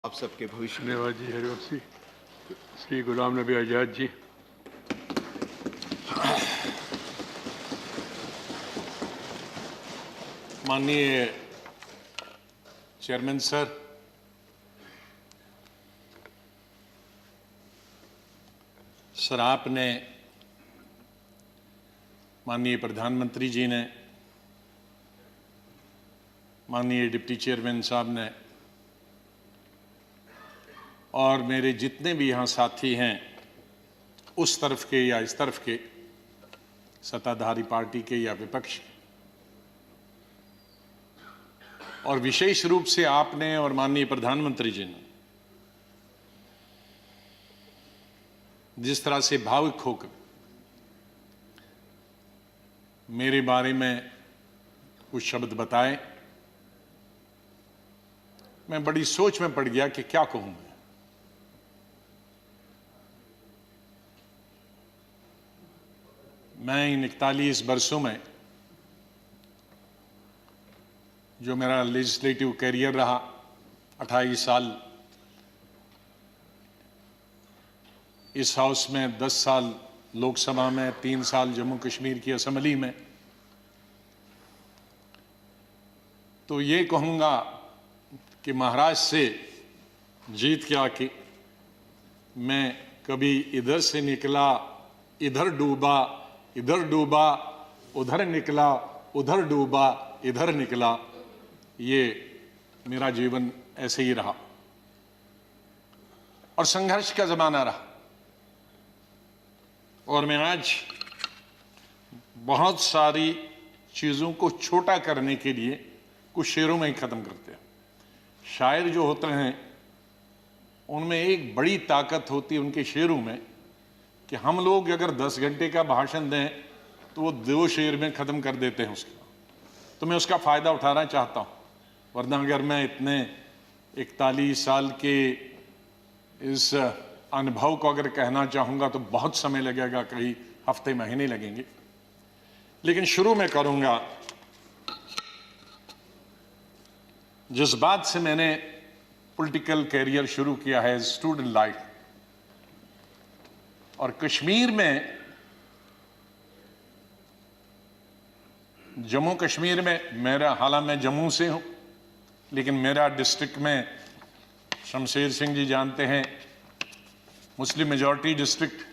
आप सबके भविष्य में। धन्यवाद जी हरिवंश जी। श्री गुलाम नबी आजाद जी। माननीय चेयरमैन सर, आपने, माननीय प्रधानमंत्री जी ने, माननीय डिप्टी चेयरमैन साहब ने और मेरे जितने भी यहाँ साथी हैं, उस तरफ के या इस तरफ के, सत्ताधारी पार्टी के या विपक्ष के, और विशेष रूप से आपने और माननीय प्रधानमंत्री जी ने जिस तरह से भावुक होकर मेरे बारे में कुछ शब्द बताए, मैं बड़ी सोच में पड़ गया कि क्या कहूं। मैं इन 41 वर्षों में जो मेरा लेजिस्लेटिव कैरियर रहा, 28 साल इस हाउस में, 10 साल लोकसभा में, 3 साल जम्मू कश्मीर की असेंबली में, तो ये कहूँगा कि महाराष्ट्र से जीत के आके मैं कभी इधर से निकला, इधर डूबा, इधर डूबा, उधर निकला, उधर डूबा, इधर निकला, ये मेरा जीवन ऐसे ही रहा और संघर्ष का जमाना रहा। और मैं आज बहुत सारी चीज़ों को छोटा करने के लिए कुछ शेरों में ही ख़त्म करते हैं। शायर जो होते हैं उनमें एक बड़ी ताकत होती है उनके शेरों में कि हम लोग अगर 10 घंटे का भाषण दें तो वो 2 शेर में ख़त्म कर देते हैं उसका। तो मैं उसका फ़ायदा उठाना चाहता हूँ, वरना अगर मैं इतने 41 साल के इस अनुभव को अगर कहना चाहूँगा तो बहुत समय लगेगा, कई हफ्ते महीने लगेंगे। लेकिन शुरू में करूँगा जिस बात से मैंने पॉलिटिकल कैरियर शुरू किया है, स्टूडेंट लाइफ। और कश्मीर में, जम्मू कश्मीर में मेरा, हालांकि मैं जम्मू से हूँ, लेकिन मेरा डिस्ट्रिक्ट में, शमशेर सिंह जी जानते हैं, मुस्लिम मेजॉरिटी डिस्ट्रिक्ट,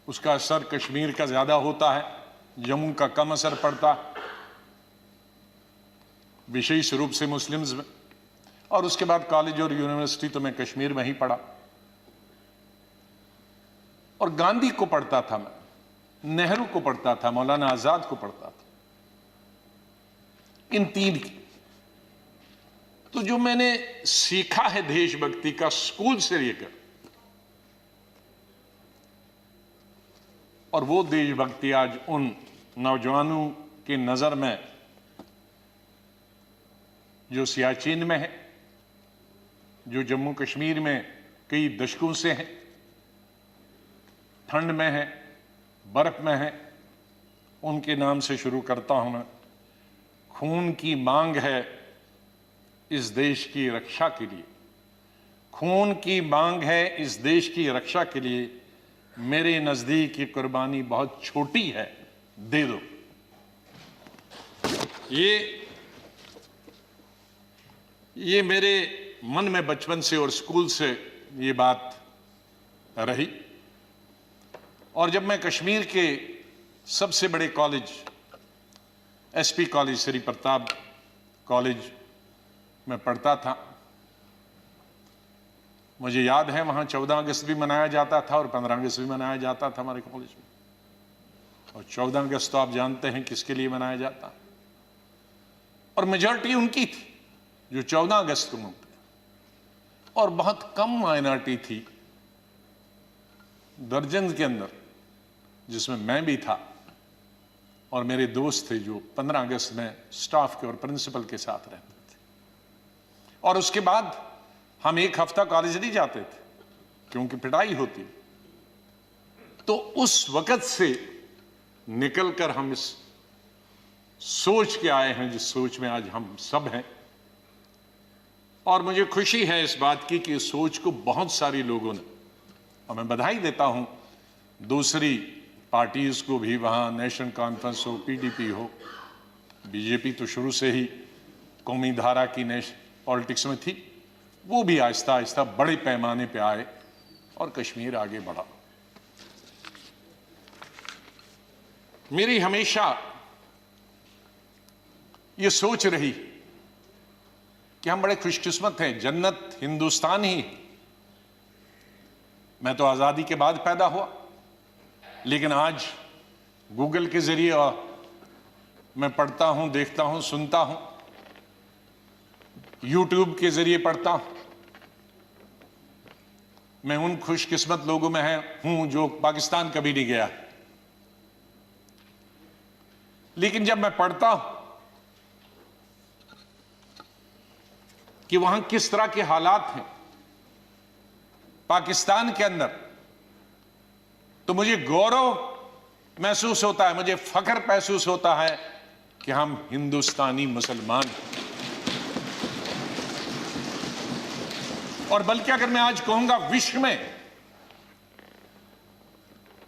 उसका असर कश्मीर का ज़्यादा होता है, जम्मू का कम असर पड़ता है, विशेष रूप से मुस्लिम्स में। और उसके बाद कॉलेज और यूनिवर्सिटी तो मैं कश्मीर में ही पढ़ा और गांधी को पढ़ता था मैं, नेहरू को पढ़ता था, मौलाना आजाद को पढ़ता था, इन 3 की। तो जो मैंने सीखा है देशभक्ति का स्कूल से लेकर, और वो देशभक्ति आज उन नौजवानों की नजर में जो सियाचिन में है, जो जम्मू कश्मीर में कई दशकों से हैं, ठंड में है, बर्फ में है, उनके नाम से शुरू करता हूं मैं। खून की मांग है इस देश की रक्षा के लिए, खून की मांग है इस देश की रक्षा के लिए, मेरे नजदीक ये कुर्बानी बहुत छोटी है, दे दो। ये मेरे मन में बचपन से और स्कूल से ये बात रही। और जब मैं कश्मीर के सबसे बड़े college, SP college, Shri Pratap college में पढ़ता था, मुझे याद है वहाँ 14 अगस्त भी मनाया जाता था और 15 अगस्त भी मनाया जाता था हमारे कॉलेज में। और 14 अगस्त तो आप जानते हैं किसके लिए मनाया जाता, और मेजॉरिटी उनकी थी जो 14 अगस्त को मनते, और बहुत कम माइनॉरिटी थी, दर्जन के अंदर, जिसमें मैं भी था और मेरे दोस्त थे जो 15 अगस्त में स्टाफ के और प्रिंसिपल के साथ रहते थे। और उसके बाद हम 1 हफ्ता कॉलेज नहीं जाते थे क्योंकि पिटाई होती। तो उस वक्त से निकलकर हम इस सोच के आए हैं जिस सोच में आज हम सब हैं। और मुझे खुशी है इस बात की कि इस सोच को बहुत सारे लोगों ने, और मैं बधाई देता हूं दूसरी पार्टीज को भी, वहां नेशनल कॉन्फ्रेंस हो, पीडीपी हो, बीजेपी तो शुरू से ही कौमी धारा की पॉलिटिक्स में थी, वो भी आहिस्ता आहिस्ता बड़े पैमाने पे आए और कश्मीर आगे बढ़ा। मेरी हमेशा ये सोच रही कि हम बड़े खुशकिस्मत हैं, जन्नत हिंदुस्तान ही है। मैं तो आजादी के बाद पैदा हुआ, लेकिन आज गूगल के जरिए मैं पढ़ता हूं, देखता हूं, सुनता हूं, यूट्यूब के जरिए पढ़ता हूं। मैं उन खुशकिस्मत लोगों में हूं जो पाकिस्तान कभी नहीं गया, लेकिन जब मैं पढ़ता हूं कि वहां किस तरह के हालात हैं पाकिस्तान के अंदर, तो मुझे गौरव महसूस होता है, मुझे फख्र महसूस होता है कि हम हिंदुस्तानी मुसलमान हैं। और बल्कि अगर मैं आज कहूंगा विश्व में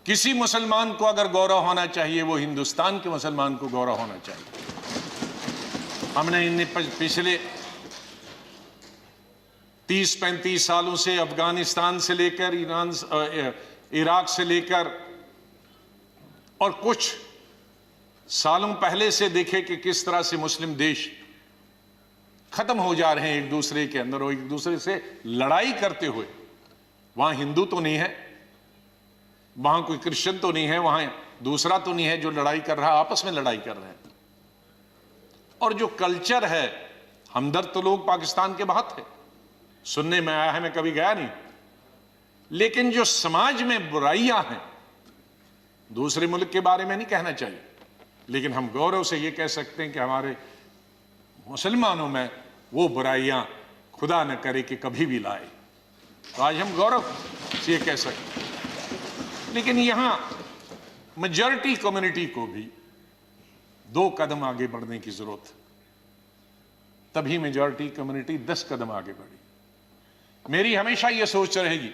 किसी मुसलमान को अगर गौरव होना चाहिए, वो हिंदुस्तान के मुसलमान को गौरव होना चाहिए। हमने इन पिछले 30-35 सालों से अफगानिस्तान से लेकर इराक से लेकर और कुछ सालों पहले से देखे कि किस तरह से मुस्लिम देश खत्म हो जा रहे हैं एक दूसरे के अंदर और एक दूसरे से लड़ाई करते हुए। वहां हिंदू तो नहीं है, वहां कोई क्रिश्चियन तो नहीं है, वहां दूसरा तो नहीं है जो लड़ाई कर रहा है, आपस में लड़ाई कर रहे हैं। और जो कल्चर है, हमदर्द तो लोग पाकिस्तान के बहुत है, सुनने में आया है, मैं कभी गया नहीं, लेकिन जो समाज में बुराइयां हैं, दूसरे मुल्क के बारे में नहीं कहना चाहिए, लेकिन हम गौरव से ये कह सकते हैं कि हमारे मुसलमानों में वो बुराइयां खुदा न करे कि कभी भी लाए। तो आज हम गौरव से ये कह सकते हैं। लेकिन यहां मेजॉरिटी कम्युनिटी को भी 2 कदम आगे बढ़ने की जरूरत है, तभी मेजॉरिटी कम्युनिटी 10 कदम आगे बढ़ी। मेरी हमेशा ये सोच रहेगी,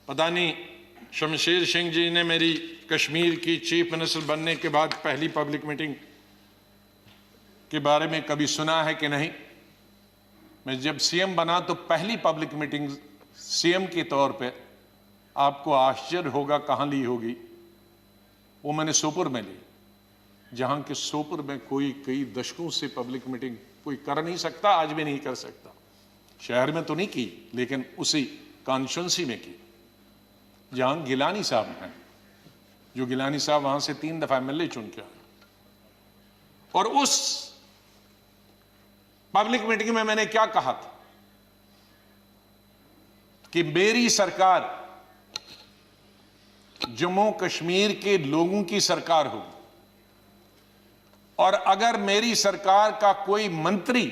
पता नहीं शमशेर सिंह जी ने मेरी कश्मीर की चीफ मिनिस्टर बनने के बाद पहली पब्लिक मीटिंग के बारे में कभी सुना है कि नहीं। मैं जब सीएम बना तो पहली पब्लिक मीटिंग सीएम के तौर पे, आपको आश्चर्य होगा कहां ली होगी, वो मैंने सोपुर में ली, जहां के सोपुर में कोई कई दशकों से पब्लिक मीटिंग कोई कर नहीं सकता, आज भी नहीं कर सकता। शहर में तो नहीं की, लेकिन उसी कॉन्स्टिट्यूंसी में की जहां गिलानी साहब हैं, जो गिलानी साहब वहां से 3 दफा एमएलए चुन के आए। और उस पब्लिक मीटिंग में मैंने क्या कहा था कि मेरी सरकार जम्मू कश्मीर के लोगों की सरकार होगी, और अगर मेरी सरकार का कोई मंत्री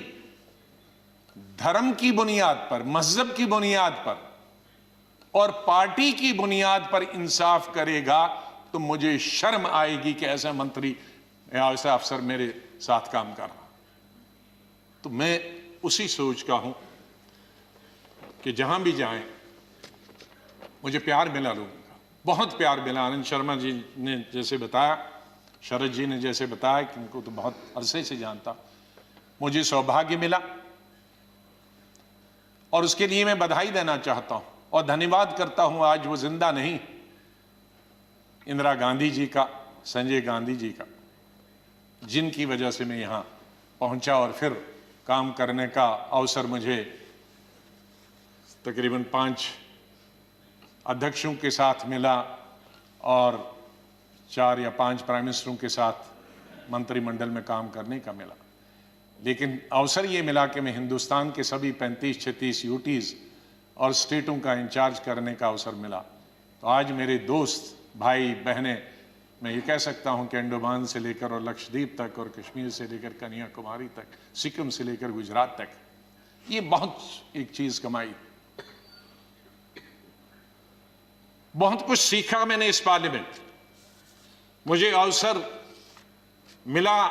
धर्म की बुनियाद पर, मजहब की बुनियाद पर और पार्टी की बुनियाद पर इंसाफ करेगा, तो मुझे शर्म आएगी कि ऐसा मंत्री या ऐसा अफसर मेरे साथ काम कर रहा। तो मैं उसी सोच का हूं कि जहां भी जाएं मुझे प्यार मिला लोगों का, बहुत प्यार मिला। आनंद शर्मा जी ने जैसे बताया, शरद जी ने जैसे बताया कि उनको तो बहुत अरसे से जानता, मुझे सौभाग्य मिला और उसके लिए मैं बधाई देना चाहता हूं और धन्यवाद करता हूं। आज वो जिंदा नहीं, इंदिरा गांधी जी का, संजय गांधी जी का, जिनकी वजह से मैं यहां पहुंचा और फिर काम करने का अवसर मुझे तकरीबन 5 अध्यक्षों के साथ मिला और 4 या 5 प्राइम मिनिस्टरों के साथ मंत्रिमंडल में काम करने का मिला। लेकिन अवसर ये मिला कि मैं हिंदुस्तान के सभी 35-36 यूटीज और स्टेटों का इंचार्ज करने का अवसर मिला। तो आज मेरे दोस्त, भाई, बहनें, मैं ये कह सकता हूं कि अंडमान से लेकर और लक्षद्वीप तक और कश्मीर से लेकर कन्याकुमारी तक, सिक्किम से लेकर गुजरात तक, ये बहुत एक चीज कमाई, बहुत कुछ सीखा मैंने इस पार्लियामेंट। मुझे अवसर मिला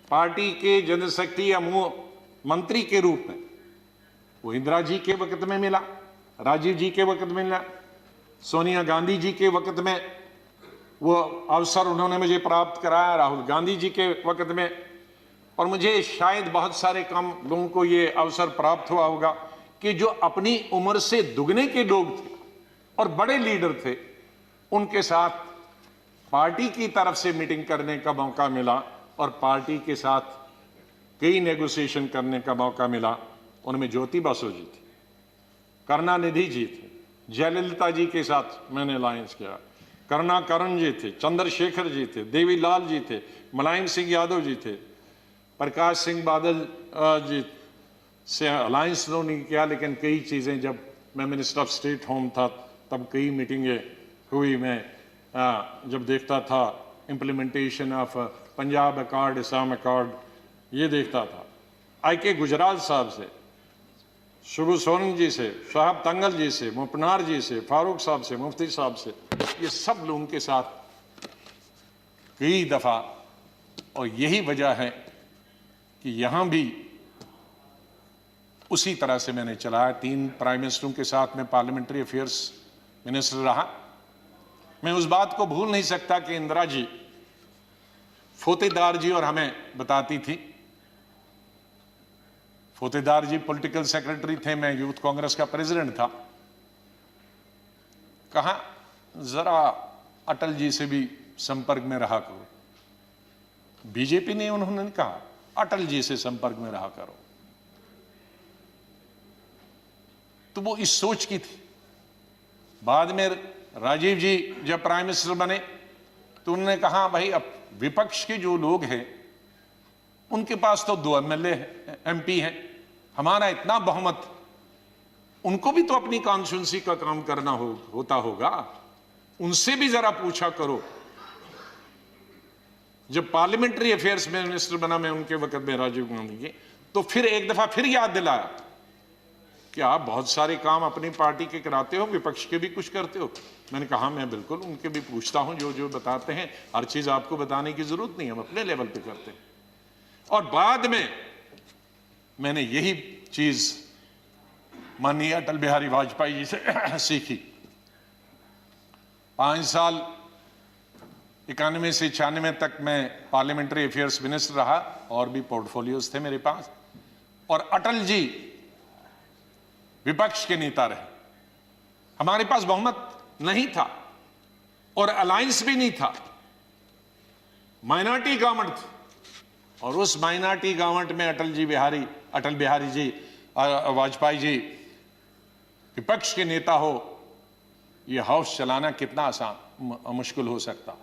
पार्टी के जनशक्ति या मंत्री के रूप में। वो इंदिरा जी के वक्त में मिला, राजीव जी के वक्त में मिला, सोनिया गांधी जी के वक्त में वो अवसर उन्होंने मुझे प्राप्त कराया, राहुल गांधी जी के वक्त में, और मुझे शायद बहुत सारे कम लोगों को ये अवसर प्राप्त हुआ होगा कि जो अपनी उम्र से दुगने के लोग थे और बड़े लीडर थे, उनके साथ पार्टी की तरफ से मीटिंग करने का मौका मिला और पार्टी के साथ कई नेगोशिएशन करने का मौका मिला। उनमें ज्योति बसु जी थी, करुणानिधि जी थे, जयललिता जी के साथ मैंने अलायंस किया, करुणाकरण जी थे, चंद्रशेखर जी थे, देवीलाल जी थे, मुलायम सिंह यादव जी थे, प्रकाश सिंह बादल जी से अलायंस तो नहीं किया, लेकिन कई चीज़ें जब मैं मिनिस्टर ऑफ स्टेट होम था तब कई मीटिंगें हुई। मैं जब देखता था implementation of Punjab accord, Assam accord, ये देखता था। आई.के. गुजराल साहब से, शुभू सोरेन जी से, शाहब तंगल जी से, मुपनार जी से, फारूक साहब से, मुफ्ती साहब से, ये सब लोगों के साथ कई दफ़ा, और यही वजह है कि यहाँ भी उसी तरह से मैंने चलाया। 3 प्राइम मिनिस्टरों के साथ मैं पार्लियामेंट्री अफेयर्स मिनिस्टर रहा। मैं उस बात को भूल नहीं सकता कि इंदिरा जी फोतेदार जी और हमें बताती थी। फोतेदार जी पॉलिटिकल सेक्रेटरी थे, मैं यूथ कांग्रेस का प्रेसिडेंट था। कहा जरा अटल जी से भी संपर्क में रहा करो। बीजेपी ने उन्होंने कहा अटल जी से संपर्क में रहा करो। तो वो इस सोच की थी। बाद में राजीव जी जब प्राइम मिनिस्टर बने तो उन्होंने कहा भाई अब विपक्ष के जो लोग हैं उनके पास तो 2 एमएलए एमपी हैं, हमारा इतना बहुमत, उनको भी तो अपनी कॉन्स्टिट्यूंसी का काम करना होता होगा, उनसे भी जरा पूछा करो। जब पार्लियामेंट्री अफेयर्स में मिनिस्टर बना मैं उनके वक्त में राजीव गांधी के, तो फिर एक दफा फिर याद दिलाया कि आप बहुत सारे काम अपनी पार्टी के कराते हो, विपक्ष के भी कुछ करते हो। मैंने कहा मैं बिल्कुल उनके भी पूछता हूं, जो जो बताते हैं, हर चीज आपको बताने की जरूरत नहीं, हम अपने लेवल पे करते हैं। और बाद में मैंने यही चीज माननीय अटल बिहारी वाजपेयी जी से सीखी। 5 साल 91 से 96 तक मैं पार्लियामेंट्री अफेयर्स मिनिस्टर रहा और भी पोर्टफोलियोज थे मेरे पास। और अटल जी विपक्ष के नेता रहे, हमारे पास बहुमत नहीं था और अलायंस भी नहीं था, माइनॉरिटी गवर्नमेंट थी। और उस माइनॉरिटी गवर्नमेंट में अटल बिहारी जी वाजपेयी जी विपक्ष के नेता हो, यह हाउस चलाना कितना आसान मुश्किल हो सकता।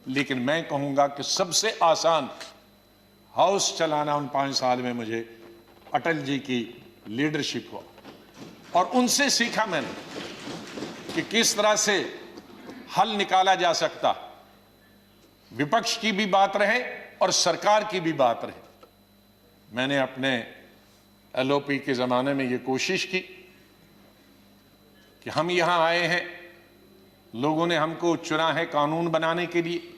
लेकिन मैं कहूंगा कि सबसे आसान हाउस चलाना उन 5 साल में मुझे अटल जी की लीडरशिप हुआ। और उनसे सीखा मैंने कि किस तरह से हल निकाला जा सकता, विपक्ष की भी बात रहे और सरकार की भी बात रहे। मैंने अपने एलओपी के जमाने में यह कोशिश की कि हम यहां आए हैं, लोगों ने हमको चुना है कानून बनाने के लिए,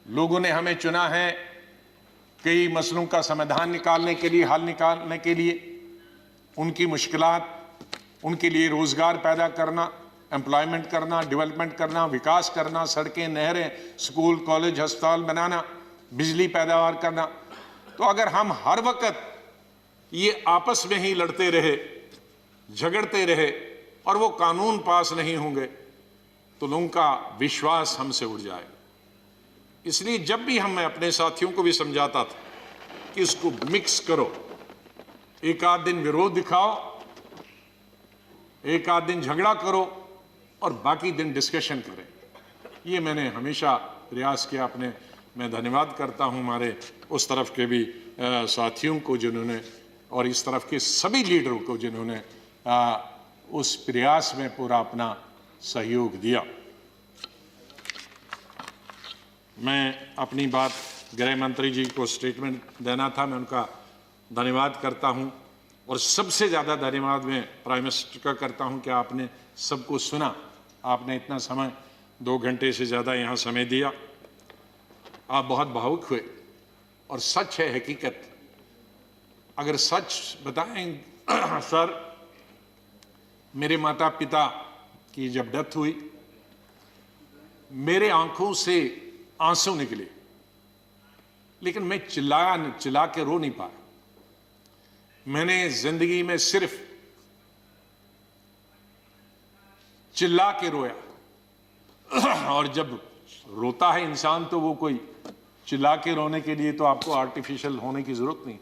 लोगों ने हमें चुना है कई मसलों का समाधान निकालने के लिए, हल निकालने के लिए, उनकी मुश्किलात, उनके लिए रोजगार पैदा करना, एम्प्लॉयमेंट करना, डेवलपमेंट करना, विकास करना, सड़कें, नहरें, स्कूल, कॉलेज, अस्पताल बनाना, बिजली पैदावार करना। तो अगर हम हर वक्त ये आपस में ही लड़ते रहे, झगड़ते रहे और वो कानून पास नहीं होंगे तो लोगों का विश्वास हमसे उड़ जाएगा। इसलिए जब भी मैं अपने साथियों को भी समझाता था कि इसको मिक्स करो, एक आध दिन विरोध दिखाओ, एक आध दिन झगड़ा करो और बाकी दिन डिस्कशन करें। ये मैंने हमेशा प्रयास किया अपने। मैं धन्यवाद करता हूं हमारे उस तरफ के भी साथियों को जिन्होंने, और इस तरफ के सभी लीडरों को जिन्होंने उस प्रयास में पूरा अपना सहयोग दिया। मैं अपनी बात गृह मंत्री जी को स्टेटमेंट देना था, मैं उनका धन्यवाद करता हूं। और सबसे ज़्यादा धन्यवाद मैं प्राइम मिनिस्टर का करता हूं कि आपने सबको सुना, आपने इतना समय 2 घंटे से ज़्यादा यहाँ समय दिया। आप बहुत भावुक हुए और सच है, हकीकत अगर सच बताएं सर, मेरे माता पिता की जब डेथ हुई, मेरे आंखों से आंसू निकले, लेकिन मैं चिल्ला के रो नहीं पाया। मैंने जिंदगी में सिर्फ चिल्ला के रोया। और जब रोता है इंसान तो वो कोई चिल्ला के रोने के लिए तो आपको आर्टिफिशियल होने की जरूरत नहीं।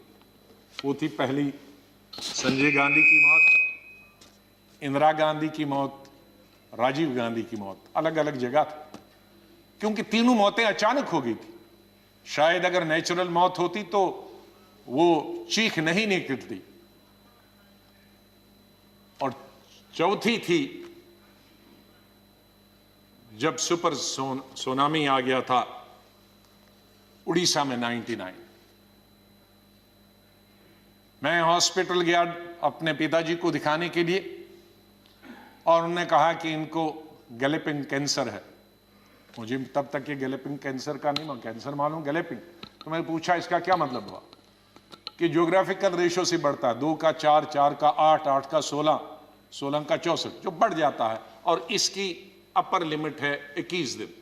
वो थी पहली संजय गांधी की मौत, इंदिरा गांधी की मौत, राजीव गांधी की मौत, अलग अलग जगह थी, क्योंकि तीनों मौतें अचानक हो गई थी। शायद अगर नेचुरल मौत होती तो वो चीख नहीं निकलती। और चौथी थी जब सुपर सुनामी आ गया था उड़ीसा में 99। मैं हॉस्पिटल गया अपने पिताजी को दिखाने के लिए, और उन्होंने कहा कि इनको गैलेपिंग कैंसर है। मुझे तब तक ये गैलेपिंग कैंसर का नहीं, कैंसर मालूम, गैलेपिंग। तो मैंने पूछा इसका क्या मतलब हुआ, कि ज्योग्राफिकल रेशो से बढ़ता है, 2 का 4, 4 का 8, 8 का 16, 16 का 64, जो बढ़ जाता है, और इसकी अपर लिमिट है 21 दिन।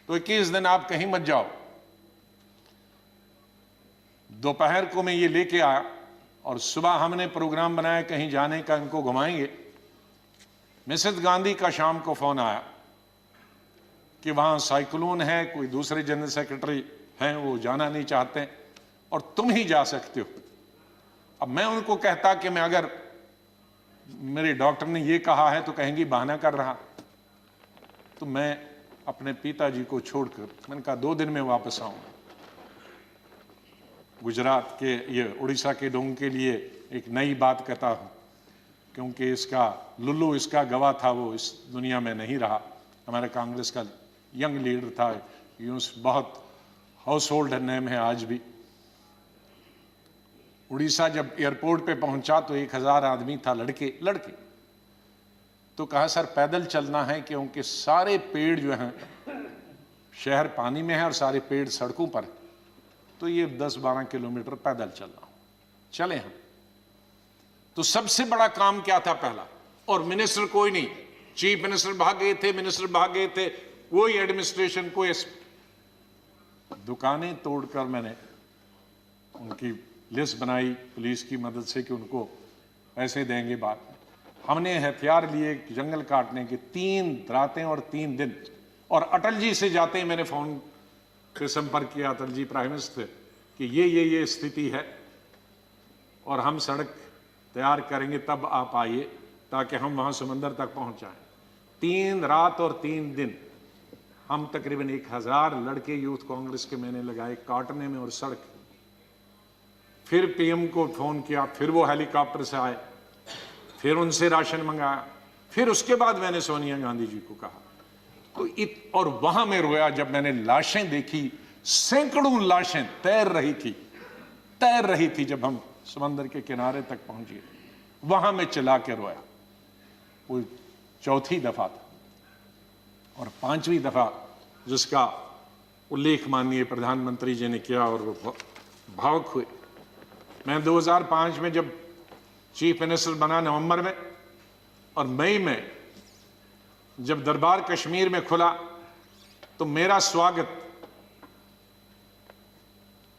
तो 21 दिन आप कहीं मत जाओ। दोपहर को मैं ये लेके आया, और सुबह हमने प्रोग्राम बनाया कहीं जाने का, इनको घुमाएंगे। मिसेस गांधी का शाम को फोन आया कि वहां साइक्लोन है, कोई दूसरे जनरल सेक्रेटरी हैं वो जाना नहीं चाहते, और तुम ही जा सकते हो। अब मैं उनको कहता कि मैं, अगर मेरे डॉक्टर ने ये कहा है तो कहेंगी बहाना कर रहा। तो मैं अपने पिताजी को छोड़कर, मैंने कहा 2 दिन में वापस आऊंगा। गुजरात के, ये उड़ीसा के लोगों के लिए एक नई बात कहता हूं, क्योंकि इसका लुल्लू, इसका गवाह था, वो इस दुनिया में नहीं रहा। हमारे कांग्रेस का यंग लीडर था, यूनुस, बहुत हाउस होल्ड नेम है आज भी। उड़ीसा जब एयरपोर्ट पे पहुंचा तो 1000 आदमी था, लड़के। तो कहा सर पैदल चलना है, क्योंकि सारे पेड़ जो हैं, शहर पानी में है और सारे पेड़ सड़कों पर है, तो ये 10-12 किलोमीटर पैदल चलना। चले हम। तो सबसे बड़ा काम क्या था पहला, और मिनिस्टर कोई नहीं, चीफ मिनिस्टर भाग गए थे, मिनिस्टर भाग गए थे, कोई एडमिनिस्ट्रेशन, कोई। दुकानें तोड़कर मैंने उनकी लिस्ट बनाई पुलिस की मदद से कि उनको पैसे देंगे बाद में। हमने हथियार लिए जंगल काटने के, 3 रातें और 3 दिन। और अटल जी से जाते ही मैंने फोन पे संपर्क किया, अटल जी प्राइम मिनिस्टर, कि ये स्थिति है और हम सड़क तैयार करेंगे, तब आप आइए ताकि हम वहां समंदर तक पहुंच जाएं। 3 रात और 3 दिन हम तकरीबन 1000 लड़के यूथ कांग्रेस के मैंने लगाए काटने में और सड़क। फिर पीएम को फोन किया, फिर वो हेलीकॉप्टर से आए, फिर उनसे राशन मंगाया, फिर उसके बाद मैंने सोनिया गांधी जी को कहा। तो और वहां मैं रोया जब मैंने लाशें देखी, सैकड़ों लाशें तैर रही थी जब हम समंदर के किनारे तक पहुंचे। वहां मैं चिल्ला के रोया। वो चौथी दफा था। और 5वीं दफा जिसका उल्लेख माननीय प्रधानमंत्री जी ने किया और वो भावुक हुए। मैं 2005 में जब चीफ मिनिस्टर बना नवंबर में, और मई में जब दरबार कश्मीर में खुला, तो मेरा स्वागत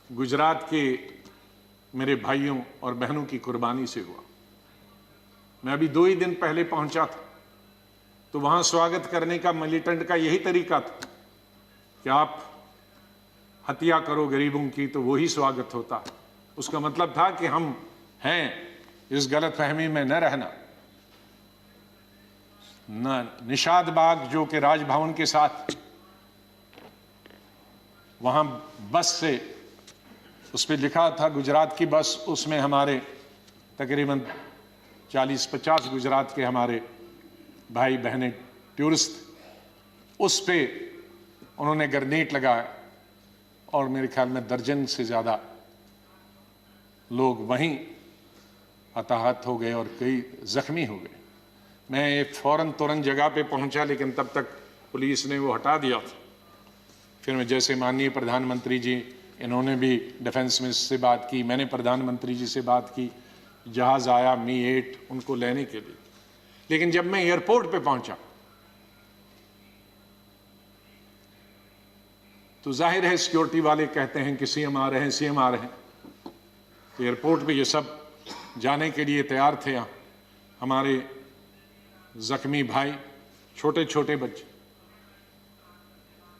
गुजरात के मेरे भाइयों और बहनों की कुर्बानी से हुआ। मैं अभी 2 ही दिन पहले पहुंचा था, तो वहां स्वागत करने का मिलिटेंट का यही तरीका था कि आप हत्या करो गरीबों की तो वही स्वागत होता है। उसका मतलब था कि हम हैं, इस गलतफहमी में न रहना। निषाद बाग जो कि राजभवन के साथ, वहां बस से, उस पर लिखा था गुजरात की बस, उसमें हमारे तकरीबन 40-50 गुजरात के हमारे भाई बहनें टूरिस्ट। उस पे उन्होंने ग्रेनेड लगाया और मेरे ख्याल में दर्जन से ज्यादा लोग वहीं हताहत हो गए और कई जख्मी हो गए। मैं फौरन तुरंत जगह पे पहुंचा, लेकिन तब तक पुलिस ने वो हटा दिया था। फिर मैं जैसे माननीय प्रधानमंत्री जी इन्होंने भी डिफेंस मिनिस्टर से बात की, मैंने प्रधानमंत्री जी से बात की, जहाज आया मी-8 उनको लेने के लिए। लेकिन जब मैं एयरपोर्ट पे पहुंचा तो जाहिर है सिक्योरिटी वाले कहते हैं कि सीएम आ रहे हैं, सीएम आ रहे हैं। तो एयरपोर्ट पे ये सब जाने के लिए तैयार थे। हमारे जख्मी भाई, छोटे छोटे बच्चे।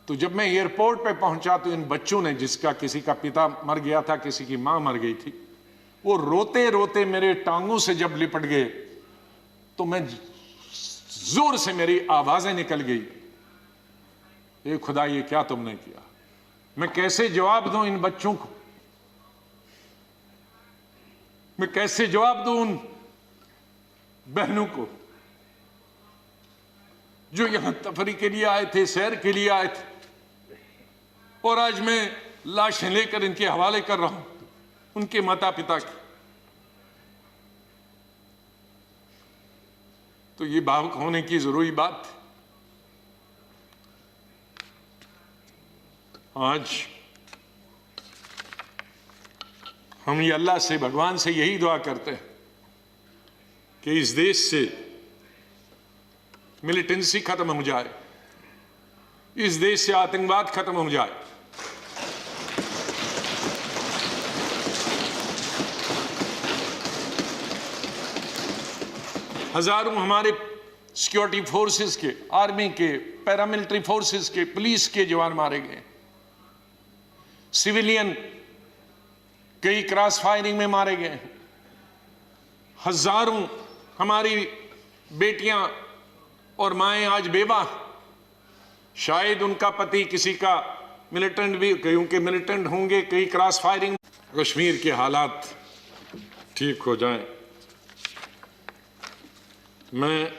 तो जब मैं एयरपोर्ट पे पहुंचा तो इन बच्चों ने, जिसका किसी का पिता मर गया था, किसी की मां मर गई थी, वो रोते रोते मेरे टांगों से जब लिपट गए तो मैं जोर से मेरी आवाजें निकल गई, ये खुदा ये क्या तुमने किया। मैं कैसे जवाब दूं इन बच्चों को, मैं कैसे जवाब दूं उन बहनों को जो यहां तफरी के लिए आए थे, सैर के लिए आए थे, और आज मैं लाशें लेकर इनके हवाले कर रहा हूं उनके माता पिता की। तो ये भावुक होने की जरूरी बात थी। आज हम ये अल्लाह से, भगवान से यही दुआ करते हैं कि इस देश से मिलिटेंसी खत्म हो जाए, इस देश से आतंकवाद खत्म हो जाए। हजारों हमारे सिक्योरिटी फोर्सेस के, आर्मी के, पैरामिलिट्री फोर्सेस के, पुलिस के जवान मारे गए, सिविलियन कई क्रॉस फायरिंग में मारे गए, हजारों हमारी बेटियां और माएं आज बेवा, शायद उनका पति किसी का मिलिटेंट भी, कईयों के मिलिटेंट होंगे, कई क्रॉस फायरिंग। कश्मीर के हालात ठीक हो जाएं। मैं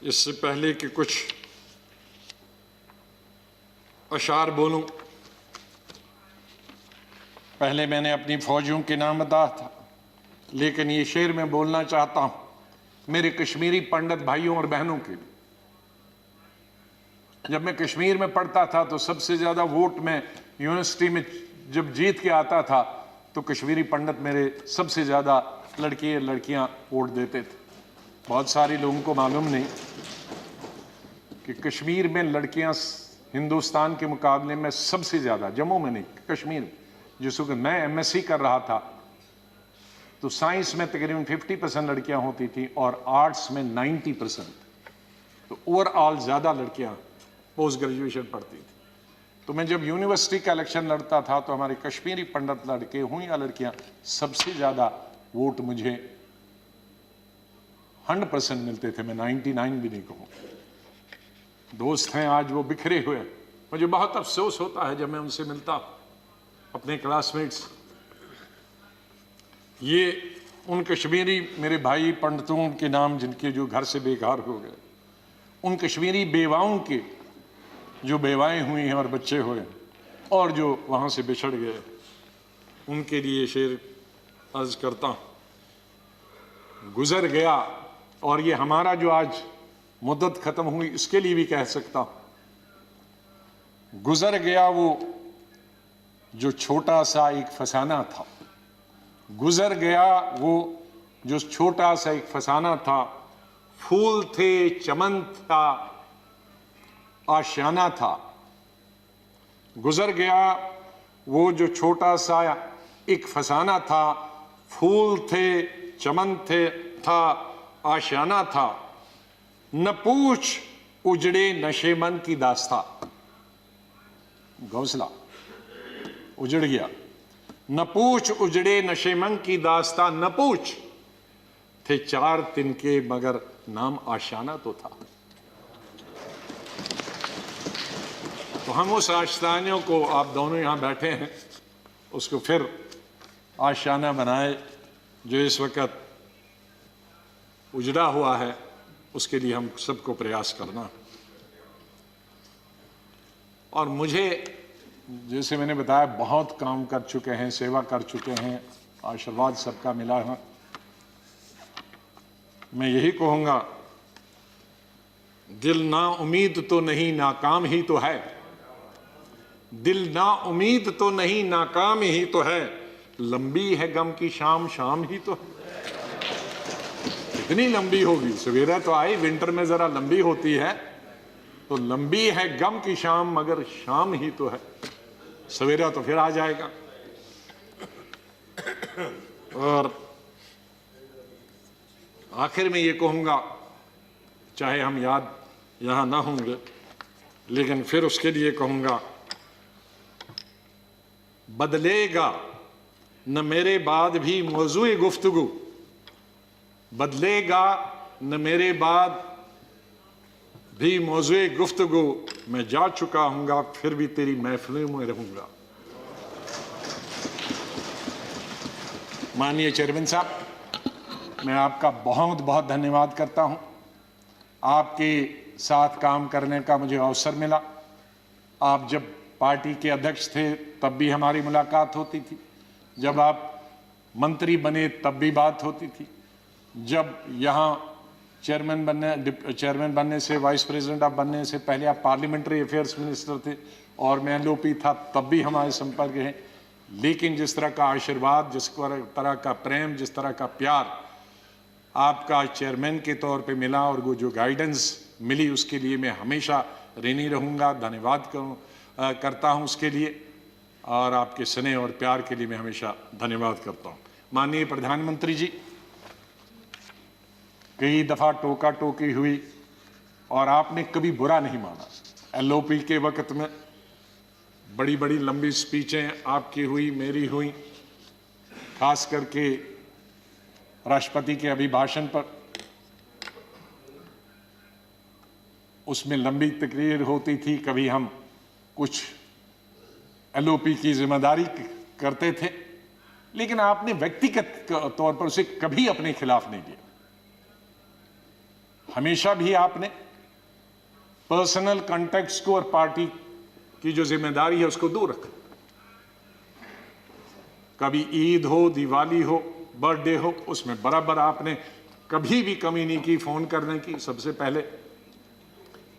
इससे पहले कि कुछ अशार बोलूं, पहले मैंने अपनी फौजियों के नाम बताया था, लेकिन ये शेर मैं बोलना चाहता हूं मेरे कश्मीरी पंडित भाइयों और बहनों के लिए। जब मैं कश्मीर में पढ़ता था तो सबसे ज्यादा वोट में यूनिवर्सिटी में जब जीत के आता था तो कश्मीरी पंडित मेरे सबसे ज्यादा लड़के लड़कियां वोट देते थे। बहुत सारे लोगों को मालूम नहीं कि कश्मीर में लड़कियां हिंदुस्तान के मुकाबले में सबसे ज्यादा, जम्मू में नहीं, कश्मीर में, जिस वक्त मैं एमएससी कर रहा था तो साइंस में तकरीबन 50% लड़कियां होती थी और आर्ट्स में 90%। तो ओवरऑल ज्यादा लड़कियां पोस्ट ग्रेजुएशन पढ़ती थी। तो मैं जब यूनिवर्सिटी का इलेक्शन लड़ता था तो हमारे कश्मीरी पंडित लड़के हों या लड़कियां, सबसे ज्यादा वोट मुझे 100% मिलते थे। मैं 99 भी नहीं कहूं। दोस्त हैं आज वो बिखरे हुए, मुझे बहुत अफसोस होता है जब मैं उनसे मिलता अपने क्लासमेट्स। ये उन कश्मीरी मेरे भाई पंडितों के नाम जिनके जो घर से बेघर हो गए, उन कश्मीरी बेवाओं के जो बेवाएं हुई हैं और बच्चे हुए और जो वहां से बिछड़ गए, उनके लिए शेर अर्ज करता हूं। गुजर गया, और ये हमारा जो आज मुद्दत खत्म हुई इसके लिए भी कह सकता हूं, गुजर गया वो जो छोटा सा एक फसाना था, गुजर गया वो जो छोटा सा एक फसाना था। फूल थे, चमन था, आशियाना था। गुजर गया वो जो छोटा सा एक फसाना था, फूल थे, चमन थे, था, आशियाना था। न पूछ उजड़े नशे मन की दास्ता, घोंसला उजड़ गया। न पूछ उजड़े नशे मन की दास्ता, न पूछ थे 4 तिनके मगर नाम आशियाना तो था। तो हम उस आशियाने को, आप दोनों यहां बैठे हैं, उसको फिर आशियाना बनाए जो इस वक्त उजड़ा हुआ है, उसके लिए हम सबको प्रयास करना। और मुझे, जैसे मैंने बताया, बहुत काम कर चुके हैं, सेवा कर चुके हैं, आशीर्वाद सबका मिला है। मैं यही कहूंगा, दिल ना उम्मीद तो नहीं, नाकाम ही तो है। दिल ना उम्मीद तो नहीं, नाकाम ही तो है, लंबी है गम की शाम, शाम ही तो है। कितनी लंबी होगी? सवेरा तो आई, विंटर में जरा लंबी होती है, तो लंबी है गम की शाम, मगर शाम ही तो है, सवेरा तो फिर आ जाएगा। और आखिर में ये कहूंगा, चाहे हम याद यहां ना होंगे, लेकिन फिर उसके लिए कहूंगा, बदलेगा न मेरे बाद भी मौजूए गुफ्तगू, बदलेगा न मेरे बाद भी मौजूए गुफ्तगू, मैं जा चुका हूंगा फिर भी तेरी महफिलों में रहूंगा। माननीय चेयरमैन साहब, मैं आपका बहुत बहुत धन्यवाद करता हूं। आपके साथ काम करने का मुझे अवसर मिला। आप जब पार्टी के अध्यक्ष थे तब भी हमारी मुलाकात होती थी, जब आप मंत्री बने तब भी बात होती थी, जब यहाँ चेयरमैन बनने से, वाइस प्रेसिडेंट आप बनने से पहले आप पार्लियामेंट्री अफेयर्स मिनिस्टर थे और मैं एलओपी था, तब भी हमारे संपर्क है। लेकिन जिस तरह का आशीर्वाद, जिस तरह का प्रेम, जिस तरह का प्यार आपका चेयरमैन के तौर पे मिला और वो जो गाइडेंस मिली, उसके लिए मैं हमेशा ऋणी रहूँगा, धन्यवाद करता हूँ उसके लिए, और आपके स्नेह और प्यार के लिए मैं हमेशा धन्यवाद करता हूँ। माननीय प्रधानमंत्री जी, कई दफ़ा टोका टोकी हुई और आपने कभी बुरा नहीं माना। एलओपी के वक्त में बड़ी बड़ी लंबी स्पीचें आपकी हुई, मेरी हुई, खास करके राष्ट्रपति के अभिभाषण पर, उसमें लंबी तकरीर होती थी। कभी हम कुछ एलओपी की जिम्मेदारी करते थे, लेकिन आपने व्यक्तिगत तौर पर उसे कभी अपने खिलाफ नहीं लिया। हमेशा भी आपने पर्सनल कॉन्टेक्ट्स को और पार्टी की जो जिम्मेदारी है उसको दूर रखा। कभी ईद हो, दिवाली हो, बर्थडे हो, उसमें बराबर आपने कभी भी कमी नहीं की फोन करने की। सबसे पहले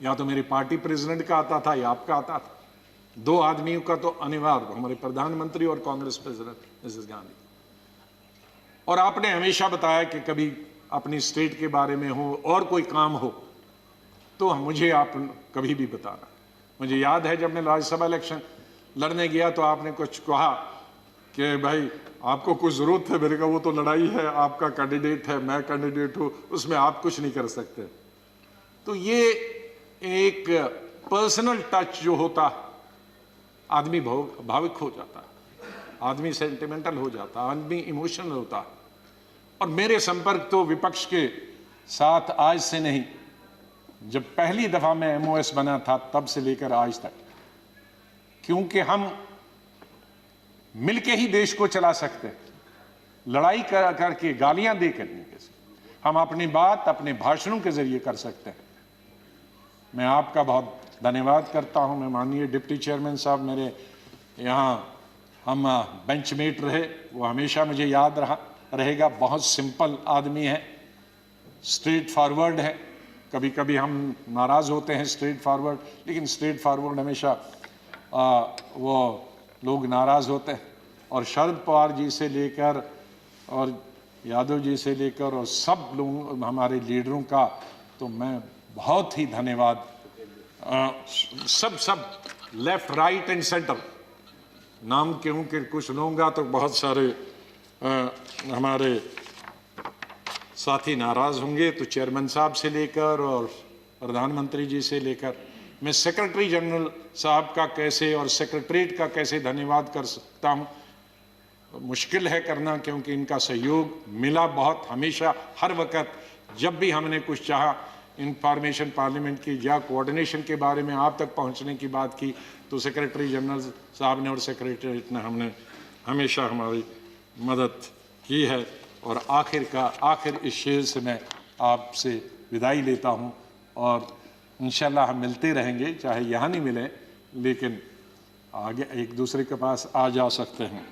या तो मेरी पार्टी प्रेसिडेंट का आता था या आपका आता था। दो आदमियों का तो अनिवार्य, हमारे प्रधानमंत्री और कांग्रेस प्रेसिडेंट मिसेस गांधी। और आपने हमेशा बताया कि कभी अपनी स्टेट के बारे में हो और कोई काम हो तो मुझे आप कभी भी बताना। मुझे याद है जब मैं राज्यसभा इलेक्शन लड़ने गया तो आपने कुछ कहा कि भाई आपको कुछ जरूरत है। मेरे का वो तो लड़ाई है, आपका कैंडिडेट है, मैं कैंडिडेट हूं, उसमें आप कुछ नहीं कर सकते। तो ये एक पर्सनल टच जो होता, आदमी भावुक हो जाता है, आदमी सेंटिमेंटल हो जाता है, आदमी इमोशनल होता है। और मेरे संपर्क तो विपक्ष के साथ आज से नहीं, जब पहली दफा मैं एमओएस बना था तब से लेकर आज तक, क्योंकि हम मिलके ही देश को चला सकते हैं। लड़ाई करके, गालियां दे करने के से हम अपनी बात अपने भाषणों के जरिए कर सकते हैं। मैं आपका बहुत धन्यवाद करता हूं। मैं माननीय डिप्टी चेयरमैन साहब, मेरे यहाँ हम बेंचमेट रहे, वो हमेशा मुझे याद रहेगा। बहुत सिंपल आदमी है, स्ट्रेट फॉरवर्ड है। कभी कभी हम नाराज होते हैं स्ट्रेट फॉरवर्ड, लेकिन स्ट्रेट फॉरवर्ड हमेशा वो लोग नाराज होते हैं। और शरद पवार जी से लेकर और यादव जी से लेकर और सब लोग हमारे लीडरों का तो मैं बहुत ही धन्यवाद, सब लेफ्ट राइट एंड सेंटर, नाम क्योंकि कुछ लूँगा तो बहुत सारे हमारे साथी नाराज होंगे। तो चेयरमैन साहब से लेकर और प्रधानमंत्री जी से लेकर, मैं सेक्रेटरी जनरल साहब का कैसे और सेक्रेटरीट का कैसे धन्यवाद कर सकता हूँ, मुश्किल है करना, क्योंकि इनका सहयोग मिला बहुत। हमेशा हर वक्त जब भी हमने कुछ चाहा, इंफॉर्मेशन पार्लियामेंट की या कोऑर्डिनेशन के बारे में आप तक पहुंचने की बात की, तो सेक्रेटरी जनरल साहब ने और सेक्रेटरीट ने हमने हमेशा हमारी मदद की है। और आखिर इस शेर से मैं आपसे विदाई लेता हूं, और इंशाल्लाह हम मिलते रहेंगे, चाहे यहाँ नहीं मिले लेकिन आगे एक दूसरे के पास आ जा सकते हैं।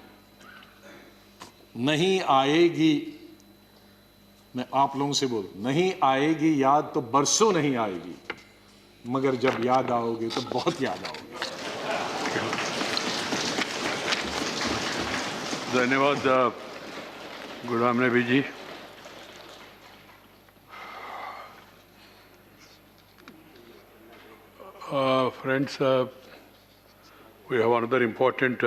नहीं आएगी, मैं आप लोगों से बोल, नहीं आएगी याद तो बरसों नहीं आएगी, मगर जब याद आओगे तो बहुत याद आओगे। धन्यवाद Ghulam Nabi ji. Friends, we have another important